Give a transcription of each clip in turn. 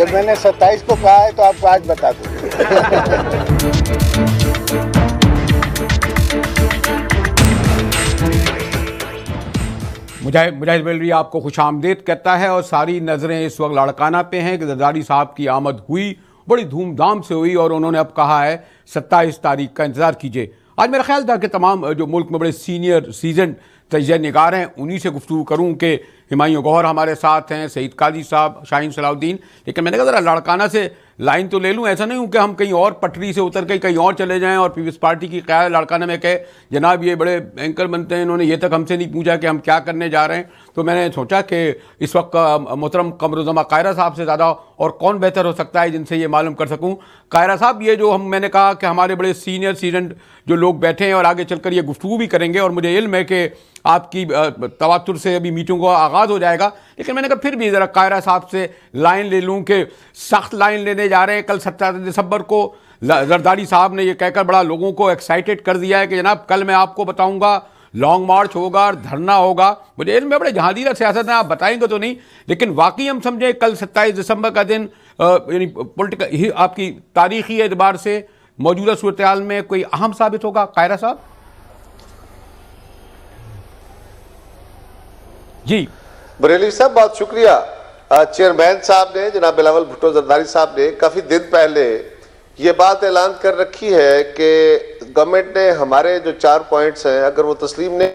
जब मैंने 27 को कहा है तो आपको आज बता दूं। मुजाहिद बेलवी आपको खुशामदीद कहता है और सारी नज़रें इस वक्त लाड़काना पे हैं कि जरदारी साहब की आमद हुई, बड़ी धूमधाम से हुई और उन्होंने अब कहा है 27 तारीख का इंतज़ार कीजिए। आज मेरा ख्याल था कि तमाम जो मुल्क में बड़े सीनियर सीजन तजिया निगार हैं उन्हीं से गुफ्तगू करूँ कि हिमायूं गौहर हमारे साथ हैं, सईद काजी साहब, शाहीन सलाउद्दीन, लेकिन मैंने कहा ज़रा लाड़काना से लाइन तो ले लूँ, ऐसा नहीं हूँ कि हम कहीं और पटरी से उतर के कहीं और चले जाएं और पीपल्स पार्टी की क़यादत लाड़काना में कहे जनाब ये बड़े एंकर बनते हैं, इन्होंने ये तक हमसे नहीं पूछा कि हम क्या करने जा रहे हैं। तो मैंने सोचा कि इस वक्त मोहतरम कमरुज़्ज़मा कायरा साहब से ज़्यादा और कौन बेहतर हो सकता है जिनसे ये मालूम कर सकूँ। कायरा साहब, ये जो मैंने कहा कि हमारे बड़े सीनियर सीजन जो लोग बैठे हैं और आगे चलकर ये गुफ्तगू भी करेंगे और मुझे इल्म है कि आपकी तवातुर से अभी मीटिंग का आगाज़ हो जाएगा, लेकिन मैंने कहा फिर भी ज़रा कायरा साहब से लाइन ले लूँ कि सख्त लाइन लेने जा रहे हैं। कल 17 दिसंबर को जरदारी साहब ने यह कहकर बड़ा लोगों को एक्साइटेड कर दिया है कि जनाब कल मैं आपको बताऊंगा, लॉन्ग मार्च होगा, धरना होगा। मुझे इनमें बड़े जहादीरा सियासत है, आप बताएंगे तो नहीं, लेकिन वाकई हम समझें कल 27 दिसंबर का दिन यानी पॉलिटिकल आपकी तारीखी एतबार से मौजूदा सूरत हाल में कोई अहम साबित होगा। कायरा साहब जी। बरेली साहब बहुत शुक्रिया। चेयरमैन साहब ने, जनाब बिलावल भुट्टो जरदारी साहब ने काफी दिन पहले ये बात ऐलान कर रखी है कि गवर्नमेंट ने हमारे जो 4 पॉइंट्स हैं अगर वो तस्लीम ने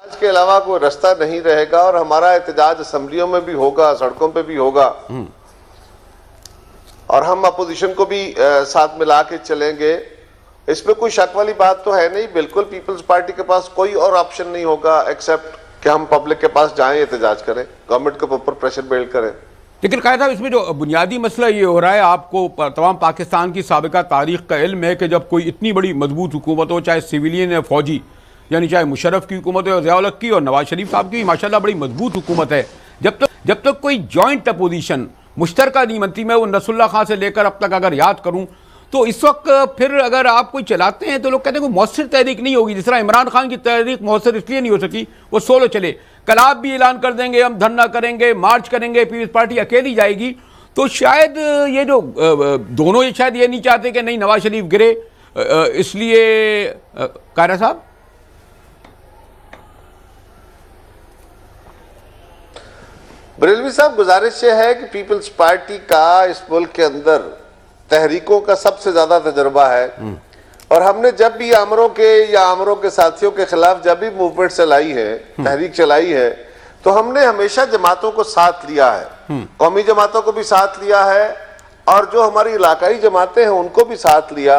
के अलावा कोई रास्ता नहीं रहेगा और हमारा एहतजाज असेंबलियों में भी होगा, सड़कों पे भी होगा और हम अपोजिशन को भी साथ मिला के चलेंगे। इसमें कोई शक वाली बात तो है नहीं। बिल्कुल पीपल्स पार्टी के पास कोई और ऑप्शन नहीं होगा एक्सेप्ट कि हम पब्लिक के पास जाएं, एहतजाज करें, गवर्नमेंट के ऊपर प्रेशर बिल्ड करें। लेकिन कायदा साहब, इसमें जो बुनियादी मसला ये हो रहा है, आपको तमाम पाकिस्तान की साबिका तारीख का इल्म है कि जब कोई इतनी बड़ी मजबूत हुकूमत हो, चाहे सिविलियन या फौजी, यानी चाहे मुशर्रफ की हुकूमत हो, ज़िया-उल हक की और नवाज शरीफ साहब की माशाल्लाह बड़ी मजबूत हुकूमत है, जब तक कोई जॉइंट अपोजिशन मुश्तरका नहीं बनती, मैं वो नसरुल्लाह खां से लेकर अब तक अगर याद करूँ तो इस वक्त फिर अगर आप कोई चलाते हैं तो लोग कहते हैं कोई मौसर तहरीक नहीं होगी। जिस तरह इमरान खान की तहरीक मौसर इसलिए नहीं हो सकी, वो सोलो चले। कल आप भी ऐलान कर देंगे हम धरना करेंगे, मार्च करेंगे, पीपल्स पार्टी अकेली जाएगी, तो शायद ये जो दोनों ये शायद ये नहीं चाहते कि नहीं नवाज शरीफ गिरे, इसलिए कायरा साहब। बरेलवी साहब, गुजारिश ये है कि पीपल्स पार्टी का इस मुल्क के अंदर तहरीकों का सबसे ज्यादा तजुर्बा है और हमने जब भी आमरों के या आमरों के साथियों के खिलाफ जब भी मूवमेंट चलाई है, तहरीक चलाई है, तो हमने हमेशा जमातों को साथ लिया है, कौमी जमातों को भी साथ लिया है और जो हमारी इलाकाई जमातें हैं उनको भी साथ लिया।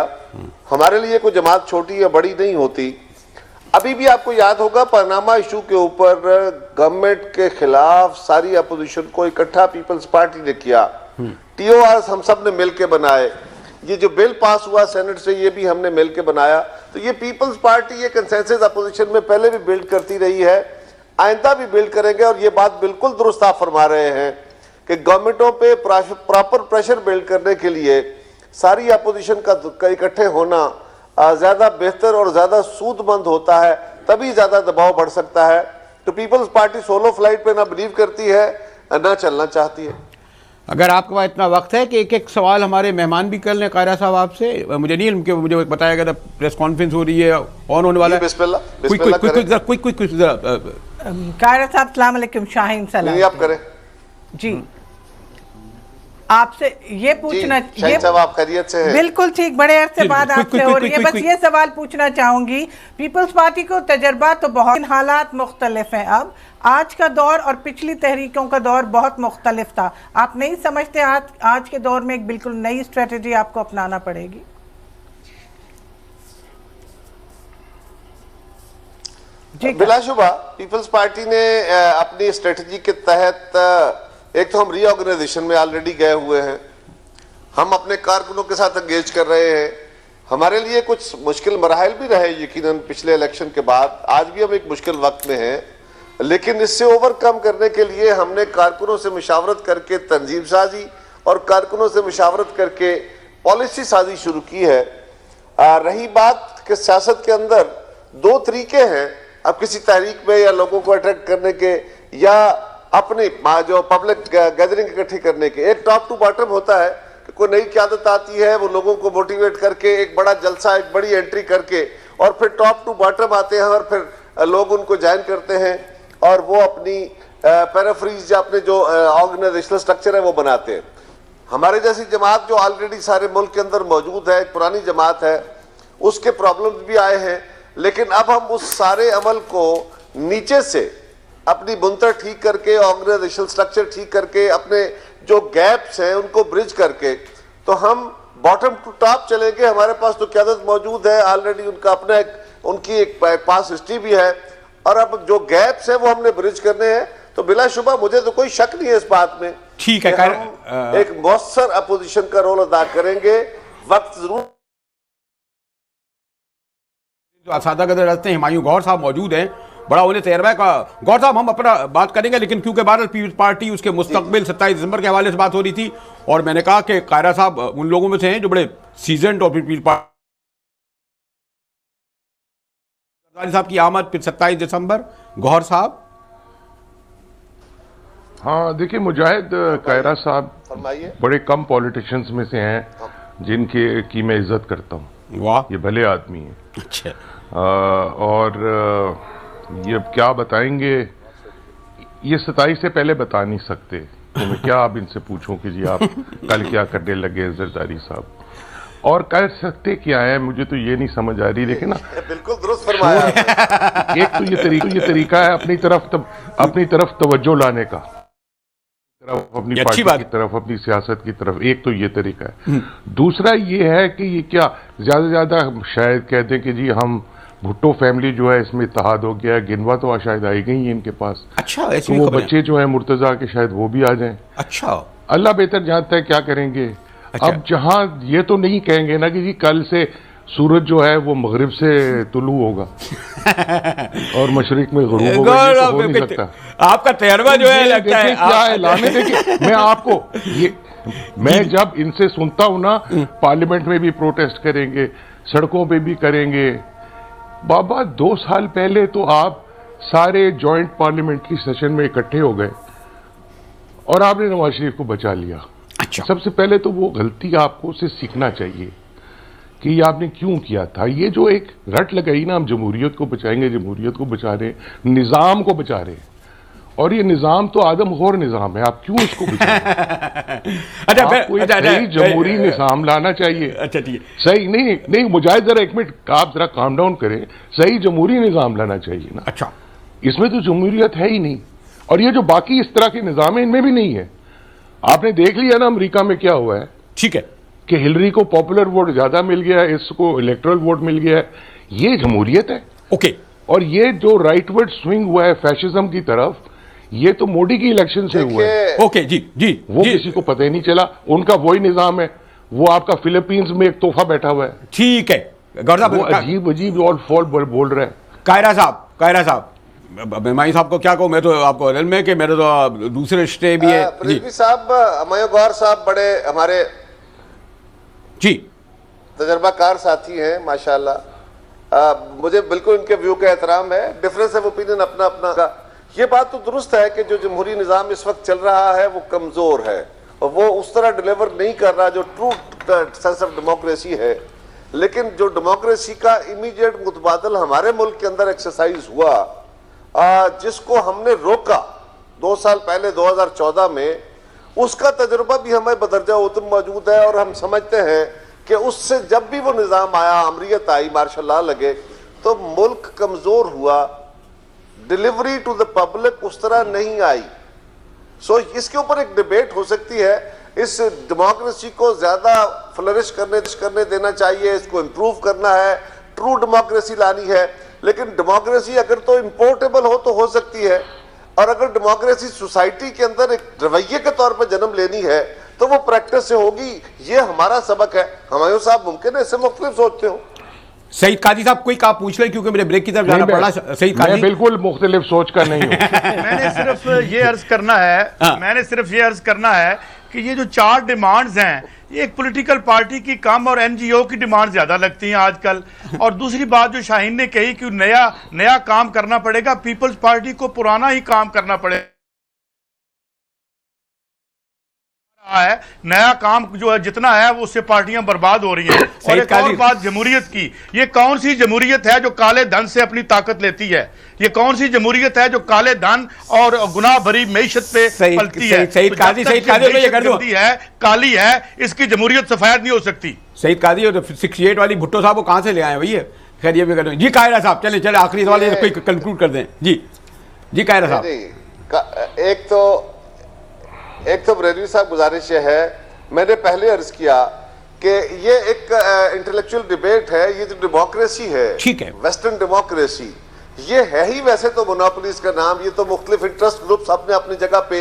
हमारे लिए कोई जमात छोटी या बड़ी नहीं होती। अभी भी आपको याद होगा पनामा इशू के ऊपर गवर्नमेंट के खिलाफ सारी अपोजिशन को इकट्ठा पीपल्स पार्टी ने किया, TOR हम सब ने मिलकर बनाए, ये जो बिल पास हुआ सेनेट से ये भी हमने मिलकर बनाया। तो ये पीपल्स पार्टी ये कंसेंसस अपोजिशन में पहले भी बिल्ड करती रही है, आइंदा भी बिल्ड करेंगे और ये बात बिल्कुल दुरुस्त आप फरमा रहे हैं कि गवर्नमेंटों पे प्रॉपर प्रेशर बिल्ड करने के लिए सारी अपोजिशन का इकट्ठे होना ज्यादा बेहतर और ज्यादा सूदमंद होता है, तभी ज्यादा दबाव बढ़ सकता है। तो पीपल्स पार्टी सोलो फ्लाइट पे ना बिलीव करती है ना चलना चाहती है। अगर आपके पास इतना वक्त है कि एक एक सवाल हमारे मेहमान भी कर लें कायरा साहब आपसे, मुझे नहीं उनके मुझे बताया गया था प्रेस कॉन्फ्रेंस हो रही है, ऑन होने वाला है। कायरा साहब अस्सलाम वालेकुम। शाहीन सलाम आप करें जी, आपसे ये पूछना, ये आप खैरियत से हैं? बिल्कुल ठीक, बड़े अरसे बाद आपसे हो रही है। बस ये सवाल पूछना चाहूंगी, पीपल्स पार्टी को तजर्बा तो बहुत, हालात मुख्तलिफ हैं। अब आज का दौर और पिछली तहरीकों का दौर बहुत मुख्तलिफ था। आप नहीं समझते आज के दौर में एक बिल्कुल नई स्ट्रेटेजी आपको अपनाना पड़ेगी? बिलाशुबा पीपल्स पार्टी ने अपनी स्ट्रेटेजी के तहत एक तो हम रीऑर्गेनाइजेशन में ऑलरेडी गए हुए हैं, हम अपने कारकुनों के साथ एंगेज कर रहे हैं। हमारे लिए कुछ मुश्किल मराहल भी रहे यकीनन पिछले इलेक्शन के बाद, आज भी हम एक मुश्किल वक्त में हैं, लेकिन इससे ओवरकम करने के लिए हमने कारकुनों से मुशावरत करके तंजीम साजी और कारकुनों से मुशावरत करके पॉलिसी साजी शुरू की है। रही बात कि सियासत के अंदर 2 तरीके हैं, अब किसी तहरीक में या लोगों को अट्रैक्ट करने के या अपनी जो पब्लिक गैदरिंग इकट्ठी करने के, एक टॉप टू बॉटम होता है कि कोई नई क़यादत आती है, वो लोगों को मोटिवेट करके एक बड़ा जलसा, एक बड़ी एंट्री करके, और फिर टॉप टू बॉटम आते हैं और फिर लोग उनको ज्वाइन करते हैं और वो अपनी पैराफ्रीज या अपने जो ऑर्गेनाइजेशनल स्ट्रक्चर है वो बनाते हैं। हमारे जैसी जमात जो ऑलरेडी सारे मुल्क के अंदर मौजूद है, एक पुरानी जमात है, उसके प्रॉब्लम्स भी आए हैं, लेकिन अब हम उस सारे अमल को नीचे से अपनी बुनतर ठीक करके, ऑर्गेनाइजेशनल स्ट्रक्चर ठीक करके, अपने जो गैप्स हैं उनको ब्रिज करके, तो हम बॉटम टू टॉप चलेंगे। हमारे पास तो क़यादत मौजूद है ऑलरेडी, उनका अपना उनकी एक पास हिस्ट्री भी है, और अब जो गैप्स है वो हमने ब्रिज करने हैं। तो बिलाशुबा मुझे तो कोई शक नहीं है इस बात में, ठीक है, हम एक मौसर अपोजिशन का रोल अदा करेंगे। वक्त जरूर जो असादा कदर रखते हैं हुमायूं गौहर साहब मौजूद हैं, बड़ा उन्हें तजर्बा का। गौहर साहब, हम अपना बात करेंगे, लेकिन क्योंकि बहरहाल पीपल्स पार्टी उसके मुस्तकबिल 27 दिसंबर के हवाले से बात हो रही थी, और मैंने कहा कि कायरा साहब उन लोगों में से हैं जो बड़े सीजन्ड और पीपल्स पार्टी साहब की आमद फिर 27 दिसंबर। गौहर साहब। हाँ, देखिए, मुजाहिद कायरा साहब फरमाइए। बड़े कम पॉलिटिशियंस में से हैं जिनके की मैं इज्जत करता हूँ। वाह, ये भले आदमी हैं। अच्छा। और ये अब क्या बताएंगे, ये 27 से पहले बता नहीं सकते, तो मैं क्या अब इनसे पूछूं कि जी आप कल क्या करने लगे जरदारी साहब, और कर सकते क्या है, मुझे तो ये नहीं समझ आ रही। लेकिन ना, बिल्कुल दुरुस्त फरमाया। एक तो ये तरीका है अपनी तरफ तवज्जो लाने का, अपनी पार्टी की तरफ, अपनी सियासत की तरफ। एक तो ये तरीका है। दूसरा ये है कि ये क्या ज्यादा से ज्यादा शायद कहते हैं कि जी हम भुट्टो फैमिली जो है इसमें इत्तेहाद हो गया है, गिनवा तो शायद आई गई है इनके पास। अच्छा, तो वो बच्चे जो है मुर्तजा के शायद वो भी आ जाएं। अच्छा, अल्लाह बेहतर जानता है क्या करेंगे। अच्छा। अब जहां ये तो नहीं कहेंगे ना कि जी कल से सूरज जो है वो मगरिब से तुलू होगा और मशरिक में गुरूब होगा, ये तो हो नहीं सकता। आपका तजर्बा जो है लगता है क्या है लाने। देखिए, मैं आपको मैं जब इनसे सुनता हूं ना, पार्लियामेंट में भी प्रोटेस्ट करेंगे, सड़कों पे भी करेंगे। बाबा 2 साल पहले तो आप सारे जॉइंट पार्लियामेंट्री सेशन में इकट्ठे हो गए और आपने नवाज शरीफ को बचा लिया। अच्छा। सबसे पहले तो वो गलती आपको उससे सीखना चाहिए कि ये आपने क्यों किया था। ये जो एक रट लगाई ना, हम जमहूरियत को बचाएंगे, जमहूरियत को बचा रहे, निजाम को बचा रहे, और ये निजाम तो आदमखोर निजाम है, आप क्यों इसको बचा रहे? अच्छा, जमहूरी निजाम लाना चाहिए। अच्छा, ठीक है, सही नहीं, मुजाहिद जरा एक मिनट आप जरा काम डाउन करें। सही जमहूरी निजाम लाना चाहिए ना। अच्छा, इसमें तो जमहूरियत है ही नहीं, और ये जो बाकी इस तरह के निजाम है इनमें भी नहीं है। आपने देख लिया ना अमेरिका में क्या हुआ है। ठीक है, कि हिलरी को पॉपुलर वोट ज्यादा मिल गया है, इसको इलेक्टोरल वोट मिल गया है। ये जमहूरियत है। ओके। और ये जो राइटवर्ड स्विंग हुआ है फैशिज्म की तरफ, ये तो मोदी की इलेक्शन से हुआ है। ओके, जी जी, वो किसी को पता ही नहीं चला। उनका वही निजाम है, वो आपका फिलीपींस में एक तोहफा बैठा हुआ है। ठीक है, गौर साहब, वो अजीब अजीब और फॉल बोल रहे हैं। कायरा साहब, मेमाई साहब को क्या कहूँ, मैं तो आपको इल्म है कि मेरे तो दूसरे रिश्ते भी है। रिजवी साहब, हुमायूं गौहर साहब बड़े हमारे जी तजर्बाकार साथी हैं माशाल्लाह। मुझे बिल्कुल इनके व्यू का एहतराम है। डिफरेंस ऑफ ओपिनियन अपना अपना का। ये बात तो दुरुस्त है कि जो जमहूरी निज़ाम इस वक्त चल रहा है वो कमज़ोर है और वो उस तरह डिलीवर नहीं कर रहा जो ट्रू सेंस ऑफ डेमोक्रेसी है। लेकिन जो डेमोक्रेसी का इमीडिएट मुतबादल हमारे मुल्क के अंदर एक्सरसाइज हुआ, जिसको हमने रोका 2 साल पहले 2014 में, उसका तजुर्बा भी हमें बदरजा उतम मौजूद है। और हम समझते हैं कि उससे जब भी वो निज़ाम आया, अमरीत आई, मार्शल लॉ लगे, तो मुल्क कमज़ोर हुआ। डिलीवरी टू द पब्लिक उस तरह नहीं आई। सो इसके ऊपर एक डिबेट हो सकती है। इस डेमोक्रेसी को ज्यादा फ्लरिश करने देना चाहिए, इसको इम्प्रूव करना है, ट्रू डेमोक्रेसी लानी है। लेकिन डेमोक्रेसी अगर तो इम्पोर्टेबल हो तो हो सकती है, और अगर डेमोक्रेसी सोसाइटी के अंदर एक रवैये के तौर पर जन्म लेनी है तो वो प्रैक्टिस से होगी। ये हमारा सबक है। हुमायूं साहब मुमकिन है इससे मुख्तलिफ सोचते हो। सईद काजी साहब कोई आप पूछ लें, क्योंकि मेरे ब्रेक की तरफ जाना पड़ा। सईद काजी, मैं बिल्कुल मुख्तलिफ सोच का नहीं हूं। मैंने सिर्फ ये अर्ज करना है कि ये जो 4 डिमांड्स हैं, ये एक पॉलिटिकल पार्टी की कम और एनजीओ की डिमांड ज्यादा लगती हैं आजकल। और दूसरी बात जो शाहीन ने कही कि नया काम करना पड़ेगा, पीपल्स पार्टी को पुराना ही काम करना पड़ेगा। है, नया काम जो है जितना है वो उससे पार्टियां बर्बाद हो रही हैं। और एक और बात जमहूरियत की, ये कौन सी जमहूरियत है जो काले धन से अपनी ताकत लेती है? ये कौन सी जमहूरियत है जो काले धन और गुनाह भरी मैशत पे पलती है? काली है, इसकी जमहूरियत सफेद नहीं हो सकती। सईद काजी और 68 वाली भुट्टो साहब को कहां से ले आए भैया? खैर ये भी कर जी कायरा साहब, चले आखिरी सवाल ये कोई कंक्लूड कर दें। जी कायरा साहब। एक तो बरेलवी साहब गुजारिश ये है, मैंने पहले अर्ज किया कि ये एक इंटेलेक्चुअल डिबेट है, ये जो डेमोक्रेसी है, ठीक है, वेस्टर्न डेमोक्रेसी, ये है ही वैसे तो मोनोपोलीज का नाम। ये तो मुख्तलिफ इंटरेस्ट ग्रुप्स अपने अपनी जगह पे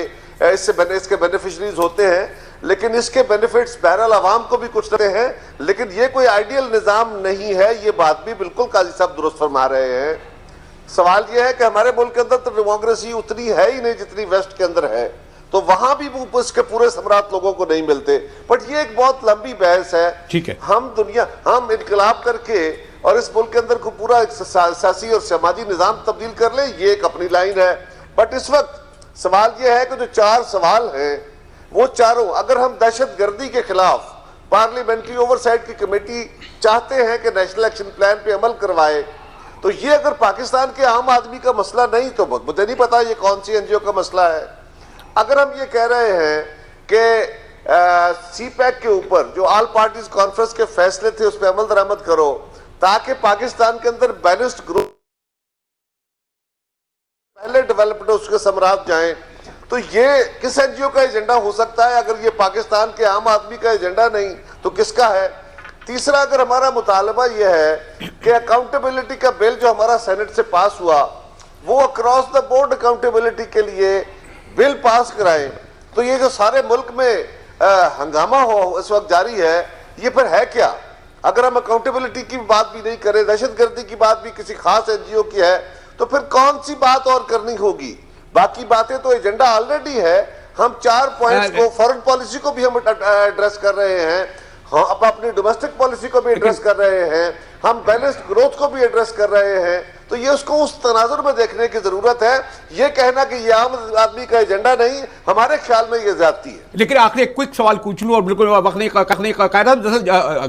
इसके बेनिफिशरीज होते हैं, लेकिन इसके बेनिफिट्स बहरहाल आवाम को भी कुछ रहते हैं, लेकिन ये कोई आइडियल निजाम नहीं है। ये बात भी बिल्कुल काजी साहब दुरुस्त फरमा रहे हैं। सवाल यह है कि हमारे मुल्क के अंदर तो डेमोक्रेसी उतनी है ही नहीं जितनी वेस्ट के अंदर है, तो वहां भी इसके पूरे सम्राट लोगों को नहीं मिलते। बट ये एक बहुत लंबी बहस है। ठीक है, हम इनकलाब करके और इस मुल्क के अंदर को पूरा सियासी और समाजी निजाम तब्दील कर ले, ये एक अपनी लाइन है। बट इस वक्त सवाल यह है कि जो 4 सवाल हैं वो चारों, अगर हम दहशतगर्दी के खिलाफ पार्लियामेंट्री ओवरसाइट की कमेटी चाहते हैं कि नेशनल एक्शन प्लान पे अमल करवाए, तो ये अगर पाकिस्तान के आम आदमी का मसला नहीं, तो मुझे नहीं पता ये कौन सी एनजीओ का मसला है। अगर हम ये कह रहे हैं कि सीपैक के ऊपर जो ऑल पार्टीज कॉन्फ्रेंस के फैसले थे उस पर अमल दरामद करो ताकि पाकिस्तान के अंदर बैलेंस्ड ग्रुप पहले डेवलपमेंट उसके सम्राट जाएं, तो ये किस एनजीओ का एजेंडा हो सकता है? अगर ये पाकिस्तान के आम आदमी का एजेंडा नहीं तो किसका है? तीसरा, अगर हमारा मुतालबा यह है कि अकाउंटेबिलिटी का बिल जो हमारा सेनेट से पास हुआ वो अक्रॉस द बोर्ड अकाउंटेबिलिटी के लिए बिल पास कराएं, तो ये जो सारे मुल्क में हंगामा हो इस वक्त जारी है, ये फिर है क्या? अगर हम अकाउंटेबिलिटी की बात भी नहीं करें, दहशतगर्दी की बात भी किसी खास एनजीओ की है, तो फिर कौन सी बात और करनी होगी? बाकी बातें तो एजेंडा ऑलरेडी है। हम 4 पॉइंट्स को, फॉरेन पॉलिसी को भी हम एड्रेस कर रहे हैं, हम अपनी डोमेस्टिक पॉलिसी को भी एड्रेस कर रहे हैं, हम बैलेंस्ड ग्रोथ को भी एड्रेस कर रहे हैं। तो ये उसको उस तनाजुर में देखने की जरूरत है। ये कहना कि ये आम आदमी का एजेंडा नहीं, हमारे ख्याल में ये ज्यादती है। लेकिन आखिरी एक क्विक सवाल पूछ लूं और बिल्कुल वक्त नहीं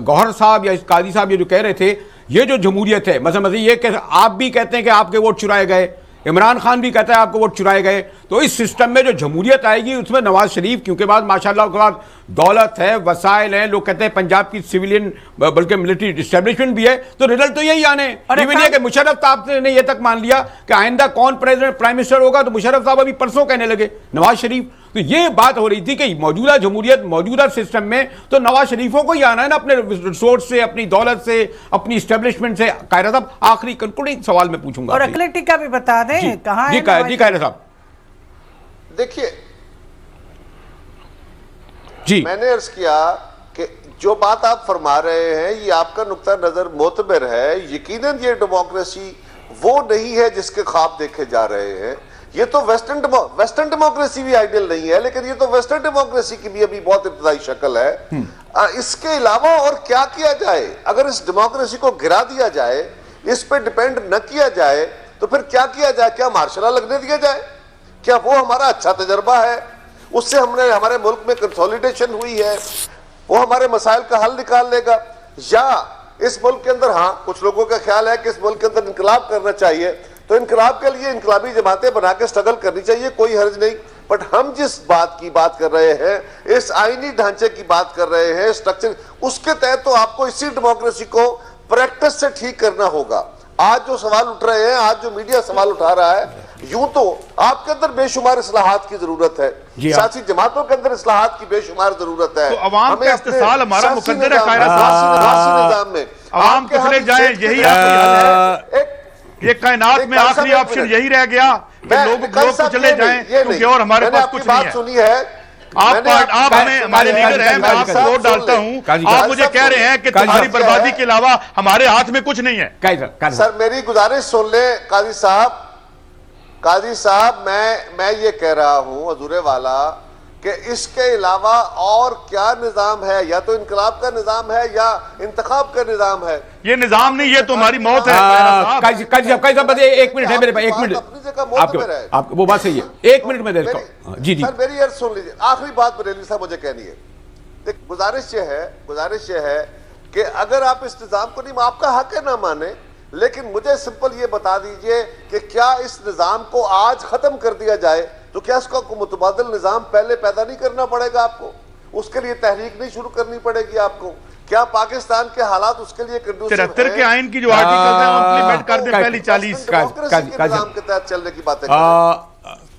गौहर साहब या काजी साहब ये जो कह रहे थे, ये जो जमहूरियत है, मतलब ये आप भी कहते हैं कि आपके वोट चुराए गए, इमरान खान भी कहता है आपको वोट चुराए गए, तो इस सिस्टम में जो जमहूरियत आएगी उसमें नवाज शरीफ क्योंकि बाद माशाल्लाह के बाद दौलत है, वसाइल हैं, लोग कहते हैं पंजाब की सिविलियन बल्कि मिलिट्री इस्टेब्लिशमेंट भी है, तो रिजल्ट तो यही आने। इवन ये कि मुशर्रफ साहब ने यह तक मान लिया कि आइंदा कौन प्राइम मिनिस्टर होगा, तो मुशर्रफ साहब अभी परसों कहने लगे नवाज शरीफ। तो ये बात हो रही थी कि मौजूदा जमहूरियत, मौजूदा सिस्टम में तो नवाज शरीफों को ही आना है ना, अपने रिसोर्स से, अपनी दौलत से, अपनी इस्टेब्लिशमेंट से। कायरा साहब, आखिरी कंक्लूडिंग सवाल मैं पूछूंगा और अकलेटी का भी बता दें कहां है जी कायरा साहब। देखिए जी, मैंने अर्ज किया कि जो बात आप फरमा रहे हैं ये आपका नुक्ता नजर मोतबर है। यकीनन ये डेमोक्रेसी वो नहीं है जिसके ख्वाब देखे जा रहे हैं। ये तो वेस्टर्न डेमोक्रेसी भी आइडियल नहीं है, लेकिन ये तो वेस्टर्न डेमोक्रेसी की भी अभी बहुत इब्तदाई शक्ल है। इसके अलावा और क्या किया जाए? अगर इस डेमोक्रेसी को गिरा दिया जाए, इस पे डिपेंड न किया जाए, तो फिर क्या किया जाए? क्या मार्शल लॉ लगने दिया जाए? क्या वो हमारा अच्छा तजर्बा है? उससे हमारे मुल्क में कंसोलिडेशन हुई है, वो हमारे मसाइल का हल निकाल लेगा? या इस मुल्क के अंदर, हाँ कुछ लोगों का ख्याल है कि इस मुल्क के अंदर इनकलाब करना चाहिए, तो इनकलाब के लिए इनकलाबी जमातें बना के स्ट्रगल करनी चाहिए, कोई हर्ज नहीं। बट हम जिस बात की बात कर रहे हैं, इस आईनी ढांचे की बात कर रहे हैं, स्ट्रक्चर, उसके तहत तो आपको इसी डेमोक्रेसी को प्रैक्टिस से ठीक करना होगा। आज जो सवाल उठ रहे हैं, आज जो मीडिया सवाल उठा रहा है, यूं तो आपके अंदर बेशुमार इस्लाहात की जरूरत है, सियासी जमातों के अंदर इस्लाहात की बेशुमार जरूरत है। तो अवाम का इस्तेसाल हमारा मुकद्दर है निजाम में अवाम को चले जाए, यही ये कायनात में आखिरी ऑप्शन यही रह गया कि लोग चले जाएं, क्योंकि और हमारे पास कुछ नहीं है। सुनी है, आप हमें हमारे लीडर हैं, मैं आपको वोट डालता हूं, आप मुझे कह रहे हैं कि तुम्हारी बर्बादी के अलावा हमारे हाथ में कुछ नहीं है। सर मेरी गुजारिश सुन ले काजी साहब, मैं ये कह रहा हूं हजूरे वाला कि इसके अलावा और क्या निजाम है, या तो इनकलाब का निजाम है या इंतखाब का निजाम है। ये निजाम नहीं, ये तो हमारी मौत है। एक मिनट है मेरे पास, 1 मिनट आप वो बात सही है, 1 मिनट में देता हूं। जी जी सर मेरी अर्ज सुन लीजिए, आखिरी बात बरेलवी साहब मुझे कहनी है। देख गुजारिश ये है कि अगर आप इस निजाम को नहीं, आपका हक है ना माने, लेकिन मुझे सिंपल ये बता दीजिए कि क्या इस निजाम को आज खत्म कर दिया जाए तो क्या इसका मुतबादिल निजाम पहले पैदा नहीं करना पड़ेगा आपको? उसके लिए तहरीक नहीं शुरू करनी पड़ेगी आपको? क्या पाकिस्तान के हालात उसके लिए 73 के आइन की जो आर्टिकल है इंप्लीमेंट कर दे पहली 40 निजाम के तहत चलने की बातें।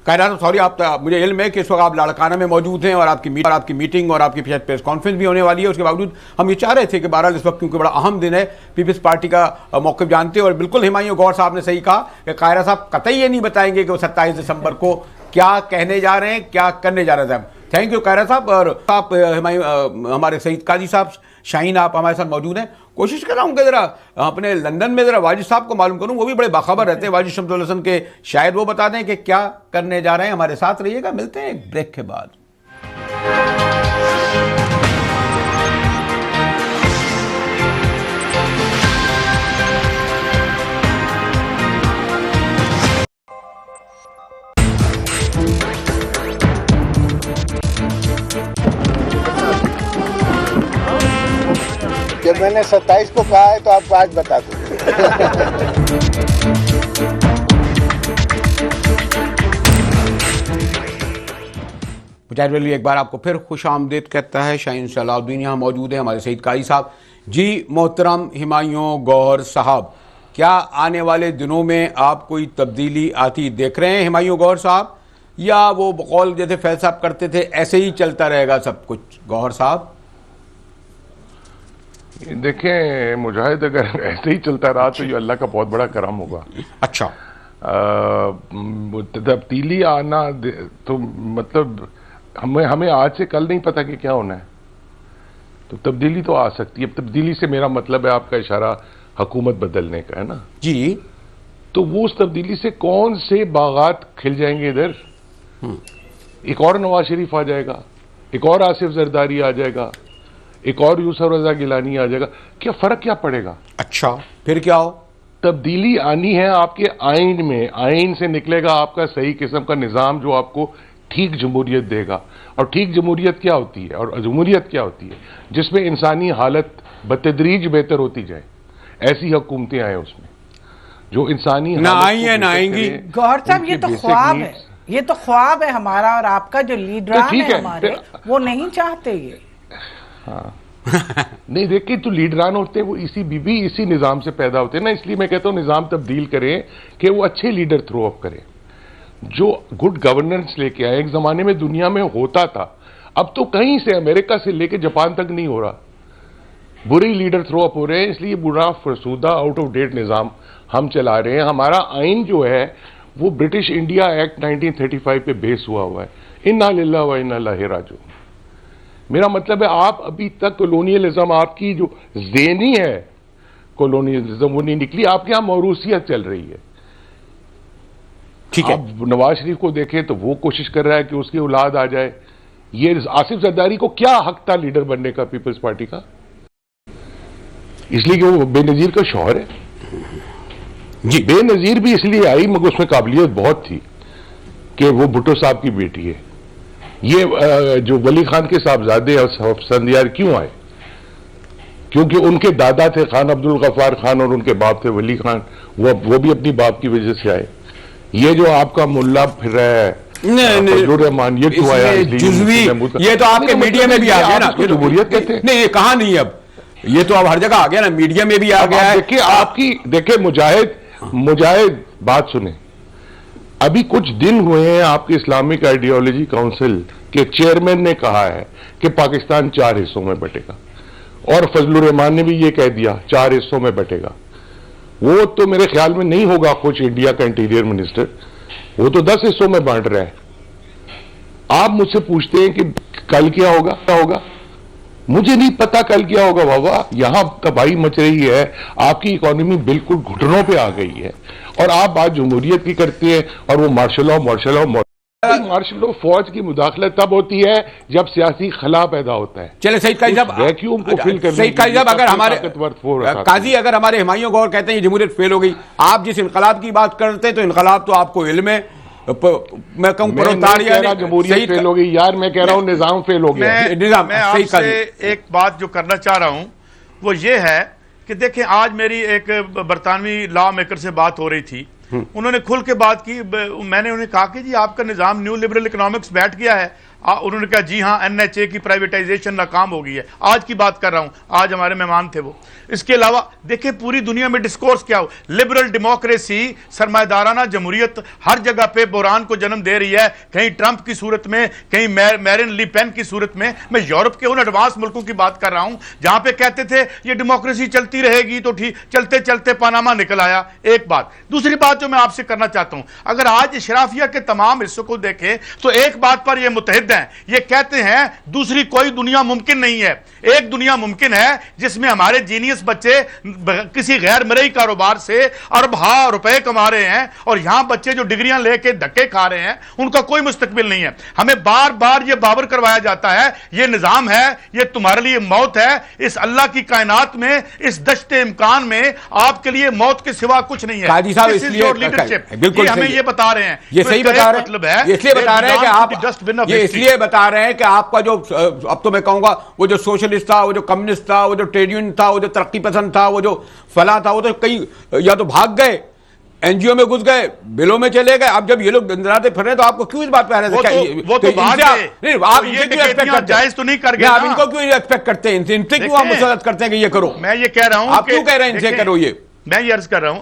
कायनात सॉरी, आप मुझे इल्म है कि इस वक्त आप लाड़काना में मौजूद हैं और आपकी मीटिंग और आपकी प्रेस कॉन्फ्रेंस भी होने वाली है। उसके बावजूद हम ये चाह रहे थे कि बहरहाल इस वक्त क्योंकि बड़ा अहम दिन है, पीपल्स पार्टी का मौक़िफ़ जानते हैं। और बिल्कुल हुमायूं गौहर साहब ने सही कहा कि कायरा साहब कतई ये नहीं बताएंगे कि वो 27 दिसंबर को क्या कहने जा रहे हैं, क्या करने जा रहे हैं। थैंक यू कायरा साहब। और आप हमारे सईद काजी साहब, शाहीन आप हमारे साथ मौजूद हैं। कोशिश कर रहा हूँ कि ज़रा अपने लंदन में ज़रा वाजिद साहब को मालूम करूँ, वो भी बड़े बाखबर रहते हैं, वाजिद शमसुल हसन के, शायद वो बता दें कि क्या करने जा रहे हैं। हमारे साथ रहिएगा, मिलते हैं एक ब्रेक के बाद। जब मैंने 27 को कहा है तो आपको आज बता दूं। मुजाहिद एक बार आपको फिर खुश आमदीद कहता है। शाहीन सलाउद्दीन यहाँ मौजूद है, हमारे सईद काजी साहब। जी मोहतरम हुमायूं गौहर साहब, क्या आने वाले दिनों में आप कोई तब्दीली आती देख रहे हैं हुमायूं गौहर साहब, या वो बकौल जैसे फैज साहब करते थे ऐसे ही चलता रहेगा सब कुछ? गौहर साहब देखें मुजाहिद, अगर ऐसे ही चलता रहा तो ये अल्लाह का बहुत बड़ा करम होगा। अच्छा, तब्दीली आना तो मतलब हमें आज से कल नहीं पता कि क्या होना है, तो तब्दीली तो आ सकती है। तब्दीली से मेरा मतलब है, आपका इशारा हुकूमत बदलने का है ना जी, तो वो उस तब्दीली से कौन से बागात खिल जाएंगे इधर? एक और नवाज शरीफ आ जाएगा, एक और आसिफ जरदारी आ जाएगा, एक और यूसुफ रजा गिलानी आ जाएगा, क्या फर्क क्या पड़ेगा? अच्छा फिर क्या हो? तब्दीली आनी है आपके आइन में, आइन से निकलेगा आपका सही किस्म का निजाम जो आपको ठीक जमहूरियत देगा। और ठीक जमहूरियत क्या होती है और जमहूरियत क्या होती है? जिसमें इंसानी हालत बतदरीज बेहतर होती जाए, ऐसी हुकूमतें आए उसमें जो इंसानी ना आई है ना आएंगी। गौहर साहब ये तो ख्वाब है, ये तो ख्वाब है हमारा और आपका, जो लीडरान है हमारे वो नहीं चाहते ये। हाँ नहीं देखिए, तो लीडरान होते हैं वो इसी निजाम से पैदा होते हैं ना। इसलिए मैं कहता हूं निजाम तब्दील करें कि वो अच्छे लीडर थ्रो अप करें जो गुड गवर्नेंस लेके आए। एक जमाने में दुनिया में होता था, अब तो कहीं से अमेरिका से लेके जापान तक नहीं हो रहा, बुरे लीडर थ्रो अप हो रहे हैं। इसलिए बुरा फरसूदा आउट ऑफ डेट निजाम हम चला रहे हैं। हमारा आइन जो है वो ब्रिटिश इंडिया एक्ट 1935 पे बेस हुआ है। इन्ना लिल्लाह व इन्ना इलैहि राजिऊन। मेरा मतलब है आप अभी तक कॉलोनियलिज्म, आपकी जो ज़ेनी है कॉलोनियलिज्म वो नहीं निकली, आपके यहां मौरूसियत चल रही है। ठीक है, आप नवाज शरीफ को देखें तो वो कोशिश कर रहा है कि उसकी औलाद आ जाए। ये आसिफ जरदारी को क्या हक था लीडर बनने का पीपल्स पार्टी का? इसलिए कि वो बेनजीर का शौहर है जी। बेनजीर भी इसलिए आई मगर उसमें काबिलियत बहुत थी कि वो भुट्टो साहब की बेटी है। ये जो वली खान के साहबजादे संदियार क्यों आए? क्योंकि उनके दादा थे खान अब्दुल गफ्फार खान और उनके बाप थे वली खान, वो भी अपनी बाप की वजह से आए। ये जो आपका मुल्ला फिर रहा है रहमान, ये क्यों आया? ये तो आपके मीडिया में भी आ गया ना, जमहूरियत कहते हैं। नहीं ये कहा नहीं, अब ये तो अब हर जगह आ गया ना, मीडिया में भी आ गया है। देखिए आपकी, देखिए मुजाहिद बात सुने, अभी कुछ दिन हुए हैं आपके इस्लामिक आइडियोलॉजी काउंसिल के चेयरमैन ने कहा है कि पाकिस्तान 4 हिस्सों में बटेगा, और फजलुर रहमान ने भी ये कह दिया 4 हिस्सों में बटेगा। वो तो मेरे ख्याल में नहीं होगा कुछ इंडिया का इंटीरियर मिनिस्टर, वो तो 10 हिस्सों में बांट रहा है। आप मुझसे पूछते हैं कि कल क्या होगा? मुझे नहीं पता कल क्या होगा बाबा। यहां तबाही मच रही है, आपकी इकोनॉमी बिल्कुल घुटनों पे आ गई है, और आप बात जमहूरियत की करते हैं और वो मार्शल लॉ मार्शल लॉ फौज की मुदाखलत तब होती है जब सियासी खला पैदा होता है। चले सईद काजी साहब, वैक्यूम को फिल करने सईद काजी साहब, अगर हमारे काजी है। अगर हमारे हुमायूं गौर कहते हैं जमहूरियत फेल हो गई, आप जिस इनकलाब की बात करते हैं तो इनकलाब तो आपको इल्म है, मैं कहूं जमहूरियत फेल हो गई यार, मैं कह रहा हूं निजाम फेल हो गया। मैं आपसे एक बात जो करना चाह रहा हूं वो ये है कि देखें, आज मेरी एक बरतानवी लॉ मेकर से बात हो रही थी, उन्होंने खुल के बात की। मैंने उन्हें कहा कि जी आपका निजाम न्यू लिबरल इकोनॉमिक्स बैठ गया है। उन्होंने कहा जी हाँ, एनएचए की प्राइवेटाइजेशन नाकाम हो गई है। आज की बात कर रहा हूं, आज हमारे मेहमान थे वो। इसके अलावा देखिए पूरी दुनिया में डिस्कोर्स क्या हो, लिबरल डेमोक्रेसी, सरमायादाराना जमहूरियत हर जगह पे बुरान को जन्म दे रही है, कहीं ट्रंप की सूरत में, कहीं मैरिन ली पेन की सूरत में। मैं यूरोप के उन एडवांस मुल्कों की बात कर रहा हूं जहां पे कहते थे ये डेमोक्रेसी चलती रहेगी तो ठीक, चलते चलते पनामा निकल आया। एक बात। दूसरी बात जो मैं आपसे करना चाहता हूं, अगर आज इशराफिया के तमाम हिस्सों को देखें तो एक बात पर ये मुतहिद हैं, ये कहते हैं दूसरी कोई दुनिया मुमकिन नहीं है। एक दुनिया मुमकिन है जिसमें हमारे जीनियस बच्चे किसी गैर मरई कारोबार से अरबों रुपए कमा रहे हैं और यहां बच्चे जो डिग्रियां लेके धक्के खा रहे हैं उनका कोई मुस्तकबिल नहीं है। हमें बार बार यह बावर करवाया जाता है यह निजाम है, यह तुम्हारे लिए मौत है। इस अल्लाह की कायनात में, इस दश्ते इम्कान में आपके लिए मौत के सिवा कुछ नहीं है। काजी साहब इसलिए लीडरशिप बिल्कुल हमें ये बता रहे हैं, ये सही बता रहे हैं, मतलब है इसलिए बता रहे हैं कि आप ये इसलिए बता रहे हैं कि आपका जो, अब तो मैं कहूंगा वो जो सोशलिस्ट था, वो जो कम्युनिस्ट था, वो जो ट्रेड यूनियन था, वो जो तरक्की पसंद था, वो जो फला था, वो तो कई या तो भाग गए, एनजीओ में घुस गए, बिलों में चले गए। अब जब ये लोग दंदनाते फिर रहे तो आपको क्यों इस बात पे आ रहे थे? आप इनसे क्यों एक्सपेक्ट करते हैं? तो नहीं कर गए, आप इनको क्यों एक्सपेक्ट करते हैं? इनसे क्यों आप मुसलत करते हैं कि ये करो? मैं ये कह रहा हूं, आप क्यों कह रहे हैं इनसे करो? ये मैं ये अर्ज कर रहा हूं,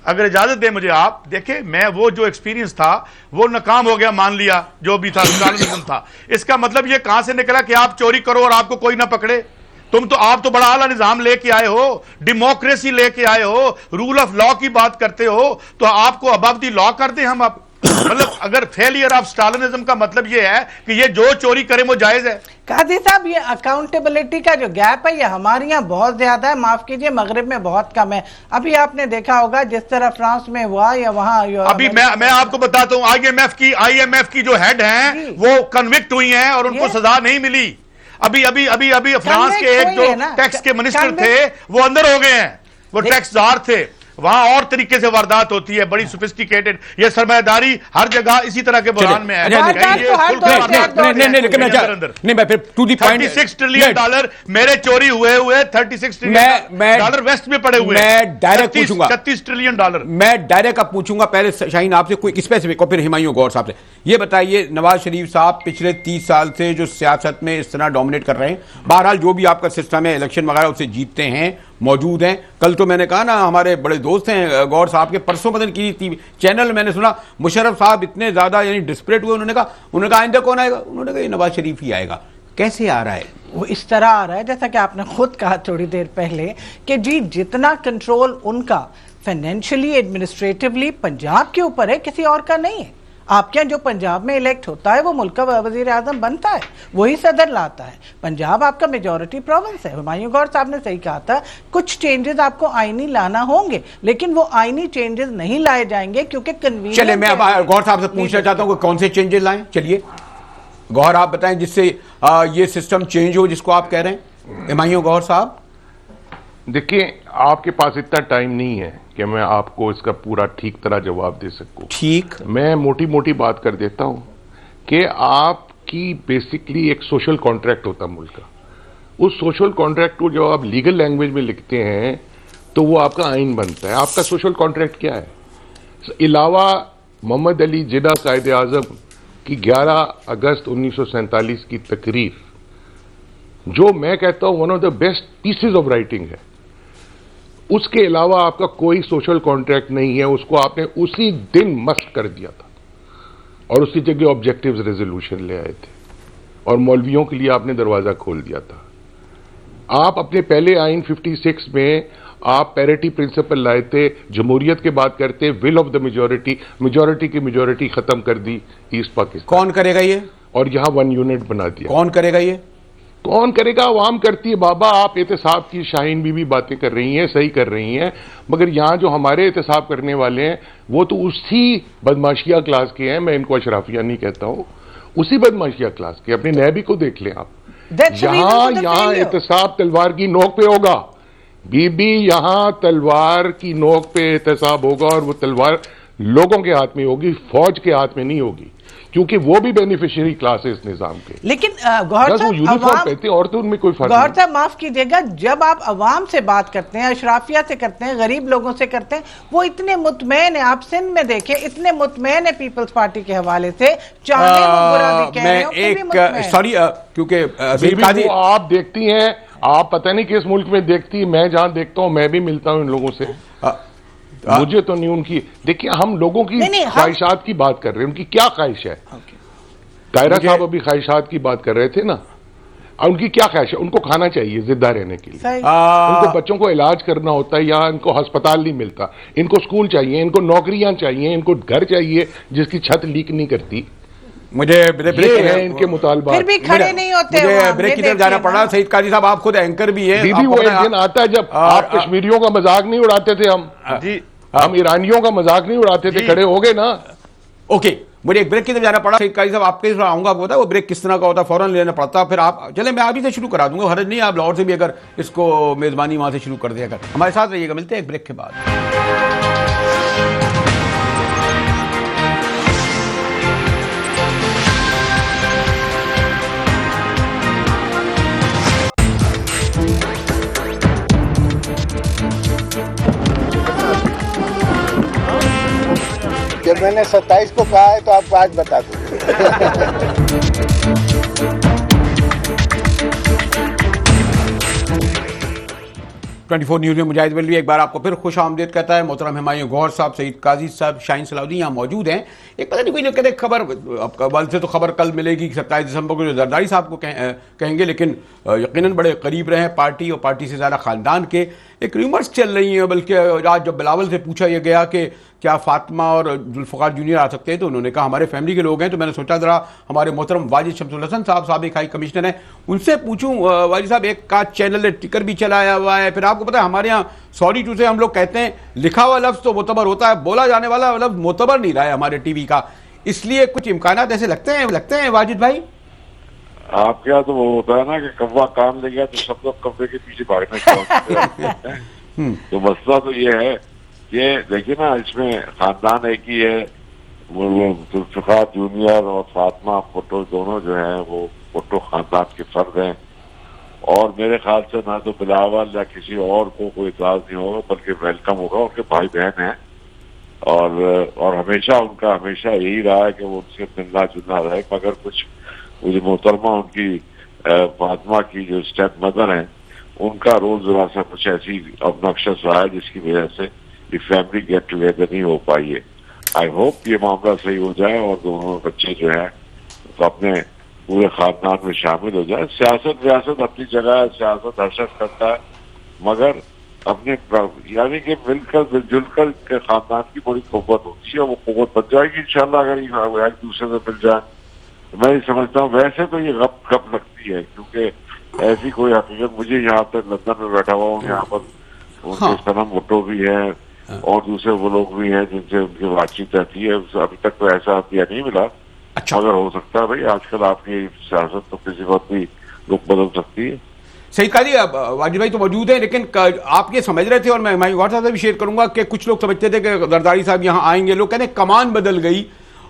अगर इजाजत दे मुझे आप, देखें मैं वो जो एक्सपीरियंस था वो नाकाम हो गया, मान लिया जो भी था स्टालिनिज्म था। इसका मतलब ये कहां से निकला कि आप चोरी करो और आपको कोई ना पकड़े? आप तो बड़ा आला निजाम लेके आए हो, डेमोक्रेसी लेके आए हो, रूल ऑफ लॉ की बात करते हो, तो आपको अबव द लॉ कर दें हम? आप मतलब अगर फेलियर ऑफ स्टालिनिज्म का मतलब ये है कि ये जो चोरी करे वो जायज है। काजी साहब, ये अकाउंटेबिलिटी का जो गैप है ये हमारे यहाँ बहुत ज्यादा है, माफ कीजिए मगरिब में बहुत कम है। अभी आपने देखा होगा जिस तरह फ्रांस में हुआ या वहां अभी मैं आपको बताता हूं, आईएमएफ की जो हेड हैं वो कन्विक्ट हुई हैं और उनको सजा नहीं मिली। अभी फ्रांस के एक जो टैक्स के मिनिस्टर थे वो अंदर हो गए हैं, वो टैक्स जार थे। वहां और तरीके से वारदात होती है, बड़ी सोफिस्टिकेटेड। ये सरमायादारी हर जगह इसी तरह के बुरान में है। $36 ट्रिलियन मेरे चोरी हुए 36 ट्रिलियन डॉलर वेस्ट में पड़े हुए। मैं डायरेक्ट पूछूंगा, $36 ट्रिलियन मैं डायरेक्ट अब पूछूंगा। पहले शाहीन आपसे कोई स्पेसिफिक और फिर हुमायूं गौर साहब से ये बताइए, नवाज शरीफ साहब पिछले 30 साल से जो सियासत में इस तरह डोमिनेट कर रहे हैं, बहरहाल जो भी आपका सिस्टम है इलेक्शन वगैरह उसे जीतते हैं, मौजूद हैं। कल तो मैंने कहा ना, हमारे बड़े दोस्त हैं गौर साहब के, परसों बदन की चैनल मैंने सुना मुशर्रफ साहब इतने ज्यादा यानी डिस्परेट हुए, उन्होंने कहा आइंदा कौन आएगा? उन्होंने कहा ये नवाज शरीफ ही आएगा। कैसे आ रहा है? वो इस तरह आ रहा है जैसा कि आपने खुद कहा थोड़ी देर पहले कि जी जितना कंट्रोल उनका फाइनेंशियली एडमिनिस्ट्रेटिवली पंजाब के ऊपर है, किसी और का नहीं है। आपके यहाँ जो पंजाब में इलेक्ट होता है वो मुल्क का वजीर आजम बनता है, वही सदर लाता है। पंजाब आपका मेजॉरिटी प्रोविंस है। हुमायूं गौर साहब ने सही कहा था, कुछ चेंजेस आपको आईनी लाना होंगे, लेकिन वो आईनी चेंजेस नहीं लाए जाएंगे क्योंकि कन्वीनियंस। चलिए मैं गौर साहब से पूछना चाहता हूँ कौन से चेंजेस लाएं। चलिए गौर आप बताएं जिससे ये सिस्टम चेंज हो जिसको आप कह रहे हैं। हुमायूं गौर साहब, देखिए आपके पास इतना टाइम नहीं है कि मैं आपको इसका पूरा ठीक तरह जवाब दे सकूं। ठीक, मैं मोटी मोटी बात कर देता हूं कि आपकी बेसिकली एक सोशल कॉन्ट्रैक्ट होता है मुल्क का। उस सोशल कॉन्ट्रैक्ट को जब आप लीगल लैंग्वेज में लिखते हैं तो वो आपका आइन बनता है। आपका सोशल कॉन्ट्रैक्ट क्या है? अलावा मोहम्मद अली जिन्ना कायद आजम की 11 अगस्त 1947 की तकरीर, जो मैं कहता हूं one of the best pieces of writing है, उसके अलावा आपका कोई सोशल कॉन्ट्रैक्ट नहीं है। उसको आपने उसी दिन मस्त कर दिया था और उसकी जगह ऑब्जेक्टिव्स रेजोल्यूशन ले आए थे और मौलवियों के लिए आपने दरवाजा खोल दिया था। आप अपने पहले आइन 56 में आप पैरिटी प्रिंसिपल लाए थे, जमहूरियत की बात करते, will of the majority, majority की मेजॉरिटी खत्म कर दी ईस्ट पाकिस्तान। कौन करेगा ये? और यहां 1 यूनिट बना दिया। कौन करेगा ये? कौन करेगा? आवाम करती है बाबा। आप एहतसाब की शाहीन बीबी बातें कर रही हैं, सही कर रही हैं, मगर यहां जो हमारे एहतसाब करने वाले हैं वो तो उसी बदमाशिया क्लास के हैं। मैं इनको अशराफिया नहीं कहता हूं, उसी बदमाशिया क्लास के। अपने नैबी को देख लें आप, यहां एहतसाब तलवार की नोक पे होगा बीबी, यहां तलवार की नोक पे एहतसाब होगा, और वो तलवार लोगों के हाथ में होगी, फौज के हाथ में नहीं होगी, क्योंकि वो भी बेनिफिशियरी क्लास है इस निजाम के। लेकिन गौहर साहब, यूनिफॉर्म पहनते हैं और तो उनमें कोई फर्क नहीं। गौहर साहब माफ कीजिएगा, जब आप अवाम से बात करते हैं, अशराफिया से करते हैं, गरीब लोगों से करते हैं, वो इतने मुतमैन है। आप सिंध में देखें, इतने मुतमैन है पीपल्स पार्टी के हवाले से, चाहे वो बुरा भी कह रहे हो, फिर भी मुतमैन। सॉरी, क्योंकि आप देखती हैं, आप पता नहीं किस मुल्क में देखती है, मैं जहां देखता हूं मैं भी मिलता हूं इन लोगों से, मुझे तो नहीं उनकी। देखिए, हम लोगों की ख्वाहिशात की बात कर रहे हैं, उनकी क्या ख्वाहिश है। कायरा साहब अभी ख्वाहिशात की बात कर रहे थे ना, उनकी क्या ख्वाहिश है? उनको खाना चाहिए जिंदा रहने के लिए, उनको बच्चों को इलाज करना होता है, या इनको अस्पताल नहीं मिलता, इनको स्कूल चाहिए, इनको नौकरियां चाहिए, इनको घर चाहिए जिसकी छत लीक नहीं करती। मुझे इनके मुतालबा, फिर भी खड़े नहीं होते। मुझे ब्रेक की तरफ जाना पड़ा। सईद काजी साहब, आप खुद एंकर भी हैं। बीबी, वो एक दिन आता है जब आप कश्मीरियों का मजाक नहीं उड़ाते थे, हम ईरानियों का मजाक नहीं उड़ाते थे, खड़े हो गए ना। ओके, मुझे एक ब्रेक की तरफ जाना पड़ा। सईद काजी साहब, आपके आऊंगा, वो वो ब्रेक किस तरह का होता है, फौरन लेना पड़ता। फिर आप चले, मैं अभी से शुरू करा दूंगा, हरज नहीं, आप लाहौर से भी अगर इसको मेजबानी वहां से शुरू कर दिया कर। हमारे साथ रहिएगा, मिलते हैं एक ब्रेक के बाद। जब मैंने 27 को कहा है तो आपको आज बता दूं। 24 न्यूज़ में मुजाहिद वल्वी एक बार आपको फिर खुश आमदीद कहता है। मोहतरम हुमायूं गौहर साहब, सईद काजी साहब, शाहीन सलाउद्दीन यहाँ मौजूद हैं। एक पता नहीं कोई जो कहते खबर, आपका वाल से तो खबर कल मिलेगी 27 दिसंबर को जो जरदारी साहब को कहेंगे, लेकिन यकीनन बड़े करीब रहे हैं पार्टी और पार्टी से ज़्यादा ख़ानदान के। एक रूमर्स चल रही हैं, बल्कि आज जब बिलावल से पूछा यह गया कि क्या फातिमा और जुल्फ़िकार जूनियर आ सकते हैं, तो उन्होंने कहा हमारे फैमिली के लोग हैं। तो मैंने सोचा ज़रा हमारे मोहतरम वाजिद शमसुल हसन साहब, साबिक़ हाई कमिश्नर हैं, उनसे पूछूं। वाजिद साहब, एक का चैनल ने टिकर भी चलाया हुआ है, फिर आपको पता है हमारे यहाँ सॉरी टू से हम लोग कहते हैं लिखा हुआ लफ्ज़ तो मोतबर होता है, बोला जाने वाला लफ्ज़ मोतबर नहीं रहा है हमारे टीवी का, इसलिए कुछ इम्कानात ऐसे लगते हैं वाजिद भाई। आपके यहाँ तो वो होता है ना कि कौवा काम ले गया तो सब लोग कौवे के पीछे भागने का। तो मसला तो ये है, ये देखिए ना, इसमें खानदान एक ही है, वो जुल्फ़िकार जूनियर और फातिमा भुट्टो दोनों जो हैं वो भुट्टो खानदान के फर्द हैं, और मेरे ख्याल से ना तो बिलावल या किसी और को कोई इतराज नहीं होगा, बल्कि वेलकम होगा। उनके भाई बहन हैं, और हमेशा उनका हमेशा यही रहा है कि वो उनसे मिलना जुलना रहे, मगर कुछ मुझे मोहतरमा उनकी फातिमा की जो स्टेप मदर हैं, उनका रोल जरा सा कुछ ऐसी ऑब्नॉक्शियस रहा है जिसकी वजह से ये फैमिली गेट टुगेदर नहीं हो पाई है। आई होप ये मामला सही हो जाए और दोनों बच्चे जो है तो अपने पूरे खानदान में शामिल हो जाए। सियासत व्यासत अपनी जगह है, सियासत हर्षद करता है, मगर अपने यानी कि मिलकर मिलजुल कर के खानदान की बड़ी कुव्वत होती है, वो कुव्वत बन जाएगी इंशाल्लाह अगर एक दूसरे से मिल जाए। मैं समझता हूँ वैसे तो ये गप लगती है, क्योंकि ऐसी कोई हकीकत, मुझे यहाँ तक लंदन में बैठा हुआ हूँ, यहाँ पर उनके सनम भुट्टो भी है और दूसरे वो लोग भी हैं जिनसे उनकी बातचीत रहती है। अभी तक तो ऐसा हथिया नहीं मिला। अच्छा, मगर हो सकता है भाई, आजकल आपकी सियासत तो किसी वक्त भी रुख बदल सकती है। सईद काजी, वाजिद भाई तो मौजूद हैं, लेकिन आप ये समझ रहे थे, और मैं हुमायूं गौहर साहब से भी शेयर करूंगा कि कुछ लोग समझते थे कि जरदारी साहब यहाँ आएंगे, लोग कहते हैं कमान बदल गई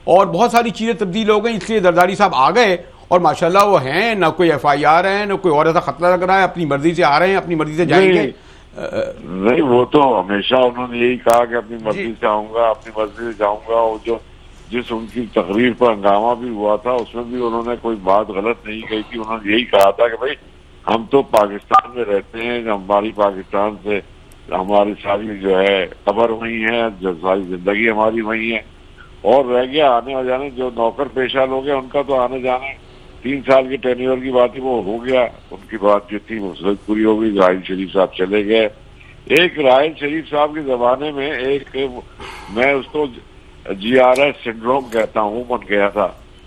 और बहुत सारी चीजें तब्दील हो गई, इसलिए जरदारी साहब आ गए, और माशाल्लाह वो हैं, ना कोई FIR है, ना कोई और ऐसा खतरा लग रहा है, अपनी मर्जी से आ रहे हैं, अपनी मर्जी से जाएंगे। नहीं, वो तो हमेशा उन्होंने यही कहा कि अपनी मर्जी से आऊंगा, अपनी मर्जी से जाऊंगा, और जो जिस उनकी तकरीर पर हंगामा भी हुआ था उसमें भी उन्होंने कोई बात गलत नहीं कही थी। उन्होंने यही कहा था कि भाई हम तो पाकिस्तान में रहते हैं, हमारी पाकिस्तान से हमारी सारी जो है खबर वही है, जो सारी जिंदगी हमारी वही है, और रह गया आने जाने जो नौकर पेशा लोग हैं उनका तो आने जाने 3 साल के टेन्योर की बात ही वो हो गया, उनकी बात जो थी वो पूरी हो गई। राहिल शरीफ साहब चले गए। एक राहिल शरीफ साहब के जमाने में एक, मैं उसको GRS सिंड्रोम कहता हूँ, बन गया था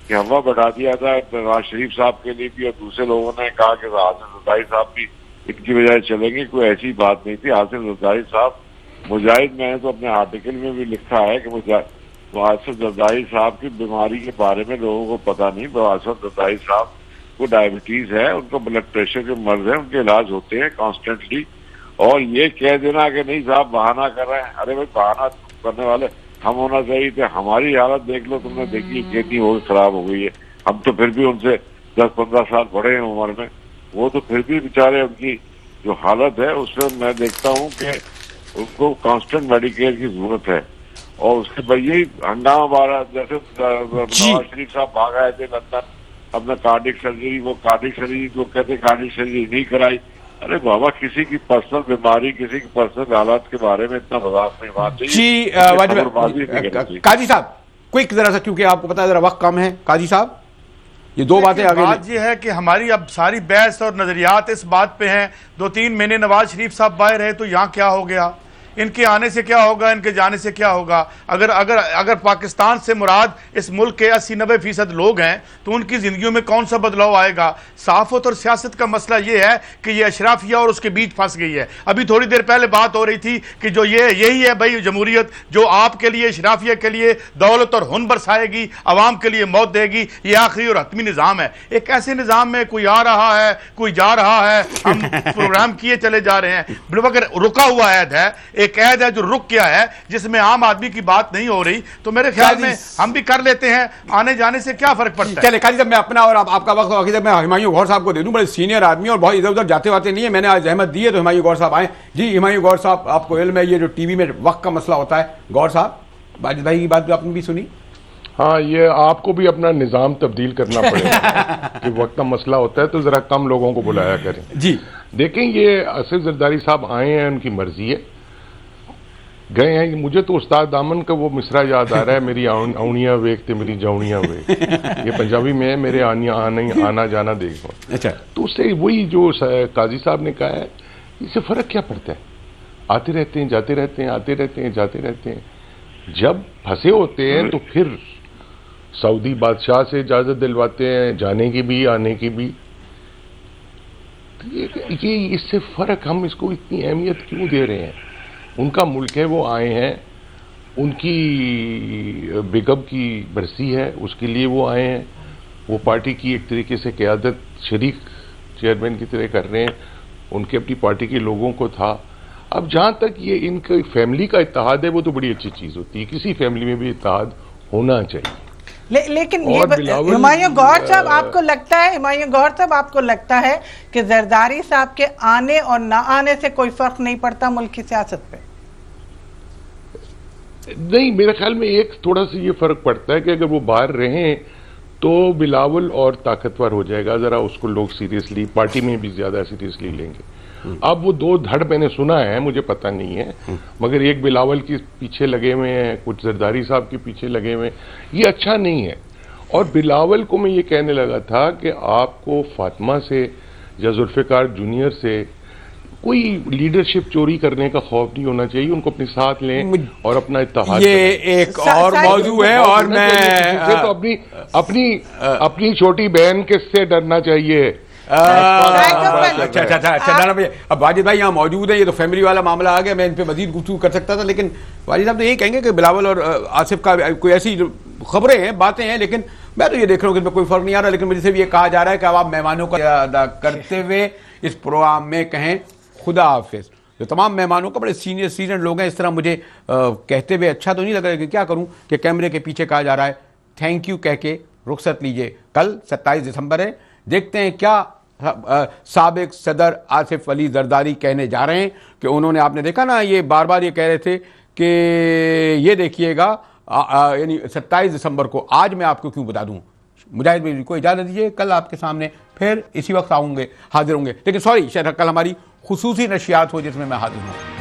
कि हवा बढ़ा दिया था नवाज शरीफ साहब के लिए भी, और दूसरे लोगों ने कहा कि आसिफ जरदारी साहब भी इनकी बजाय चलेंगे। कोई ऐसी बात नहीं थी। आसिफ जरदारी साहब मुजाहिद, मैंने तो अपने आर्टिकल में भी लिखा है कि आसिफ जरदारी साहब की बीमारी के बारे में लोगों को पता नहीं। आसिफ जरदारी साहब को डायबिटीज है, उनको ब्लड प्रेशर के मर्ज है, उनके इलाज होते हैं कॉन्स्टेंटली। और ये कह देना कि नहीं साहब बहाना कर रहे हैं, अरे भाई बहाना करने वाले हम होना चाहिए थे। हमारी हालत देख लो, तुमने देखी कितनी हो खराब हो गई है। हम तो फिर भी उनसे 10-15 साल बड़े हैं उम्र में, वो तो फिर भी बेचारे उनकी जो हालत है उसमें मैं देखता हूँ कि उनको कांस्टेंट मेडिकेयर की जरूरत है। और उसके बाद यही हंगामा बारह, जैसे नवाज शरीफ साहब भाग आए थे लंदन अपना कार्डिक सर्जरी, वो कार्डिक सर्जरी को कहते कार्डिक सर्जरी नहीं कराई। अरे बाबा, किसी की पर्सनल बीमारी, किसी की पर्सनल हालात के बारे में इतना मजाक नहीं होना चाहिए। जी काजी साहब क्विक जरा सा, क्योंकि आपको पता है जरा वक्त कम है। काजी साहब ये दो बातें आगे। बात ये है कि हमारी अब सारी बहस और नजरियात इस बात पे हैं, 2-3 महीने नवाज शरीफ साहब बाहर रहे तो यहाँ क्या हो गया, इनके आने से क्या होगा, इनके जाने से क्या होगा। अगर अगर अगर पाकिस्तान से मुराद इस मुल्क के 80-90% लोग हैं तो उनकी जिंदगियों में कौन सा बदलाव आएगा। सहाफत और सियासत का मसला यह है कि ये अशराफिया और उसके बीच फंस गई है। अभी थोड़ी देर पहले बात हो रही थी कि जो यही है भाई जमहूरियत, जो आपके लिए अशराफिया के लिए दौलत और हुन बरसाएगी, अवाम के लिए मौत देगी, ये आखिरी और हतमी निज़ाम है। एक ऐसे निज़ाम में कोई आ रहा है, कोई जा रहा है, हम प्रोग्राम किए चले जा रहे हैं, मगर रुका हुआ ऐद है, एक ऐद है जो रुक गया है, जिसमें आम आदमी की बात नहीं हो रही। तो मेरे ख्याल में हम भी कर लेते हैं, आने जाने से क्या फर्क पड़ता है। चले काजी साहब, मैं अपना और आपका वक्त मैं हुमायूं गौर साहब को दे दूं, बड़े सीनियर आदमी और बहुत इधर उधर जाते वाते नहीं है। मैंने आज जहमत दी है तो हुमायूं गौर साहब आए। जी हुमायूं गौर साहब, आपको इल्म है ये जो टीवी में वक्त का मसला होता है। गौर साहब, वाजिद भाई की बात आपने भी सुनी। हाँ, ये आपको भी अपना निजाम तब्दील करना पड़ेगा कि वक्त का मसला होता है तो जरा कम लोगों को बुलाया करें। जी देखें, ये आसिफ जरदारी साहब आए हैं, उनकी मर्जी है, गए हैं। मुझे तो उस्ताद दामन का वो मिसरा याद आ रहा है, मेरी औनियां वेखते मेरी जौनियां वेख। ये पंजाबी में है, मेरे आना जाना देखो। अच्छा, तो उससे वही जो काजी साहब ने कहा है, इससे फर्क क्या पड़ता है। आते रहते हैं, जाते रहते हैं, आते रहते हैं, जाते रहते हैं। जब फंसे होते हैं तो फिर सऊदी बादशाह से इजाजत दिलवाते हैं, जाने की भी आने की भी। ये इससे फर्क, हम इसको इतनी अहमियत क्यों दे रहे हैं। उनका मुल्क है, वो आए हैं, उनकी बेगम की बरसी है, उसके लिए वो आए हैं। वो पार्टी की एक तरीके से क़यादत शरीक चेयरमैन की तरह कर रहे हैं, उनके अपनी पार्टी के लोगों को था। अब जहाँ तक ये इनकी फैमिली का इत्तेहाद है, वो तो बड़ी अच्छी चीज़ होती है, किसी फैमिली में भी इत्तेहाद होना चाहिए। लेकिन हुमायूं गौर साहब, आपको लगता है, हुमायूं गौर साहब आपको लगता है कि जरदारी साहब के आने और ना आने से कोई फर्क नहीं पड़ता मुल्क की सियासत पे? नहीं, मेरे ख्याल में एक थोड़ा सा ये फर्क पड़ता है कि अगर वो बाहर रहें तो बिलावल और ताकतवर हो जाएगा, जरा उसको लोग सीरियसली, पार्टी में भी ज्यादा सीरियसली लेंगे। अब वो दो धड़ मैंने सुना है, मुझे पता नहीं है, मगर एक बिलावल के पीछे लगे हुए हैं, कुछ जरदारी साहब के पीछे लगे हुए हैं, ये अच्छा नहीं है। और बिलावल को मैं ये कहने लगा था कि आपको फातिमा से या जुल्फ़िकार जूनियर से कोई लीडरशिप चोरी करने का खौफ नहीं होना चाहिए, उनको अपने साथ लें और अपना इत्तेहाद। ये एक और मौजू है, और मैं तो अपनी छोटी बहन किससे डरना चाहिए। अच्छा, अब वाजिद भाई यहाँ मौजूद है, ये तो फैमिली वाला मामला आ गया, मैं इन पे मजीद गुफ्तगू कर सकता था, लेकिन वाजिद साहब तो यही कहेंगे कि बिलावल और आसिफ का कोई ऐसी खबरें हैं, बातें हैं, लेकिन मैं तो ये देख रहा हूँ कि इनमें कोई फर्क नहीं आ रहा। लेकिन मुझे भी ये कहा जा रहा है कि अब आप मेहमानों का अदा करते हुए इस प्रोग्राम में कहें खुदा हाफिज। जो तमाम मेहमानों का बड़े सीनियर लोग हैं, इस तरह मुझे कहते हुए अच्छा तो नहीं लग रहा है कि क्या करूँ कि कैमरे के पीछे कहा जा रहा है थैंक यू कह के रुखसत लीजिए। कल 27 दिसंबर है, देखते हैं क्या साबिक सदर आसिफ अली जरदारी कहने जा रहे हैं। कि उन्होंने, आपने देखा ना, ये बार बार ये कह रहे थे कि ये देखिएगा यानी 27 दिसंबर को। आज मैं आपको क्यों बता दूं, मुजाहिद भाई को इजाज़त दीजिए, कल आपके सामने फिर इसी वक्त हाजिर होंगे। लेकिन सॉरी, शायद कल हमारी खुसूसी नशियात हो जिसमें मैं हाजिर हूँ।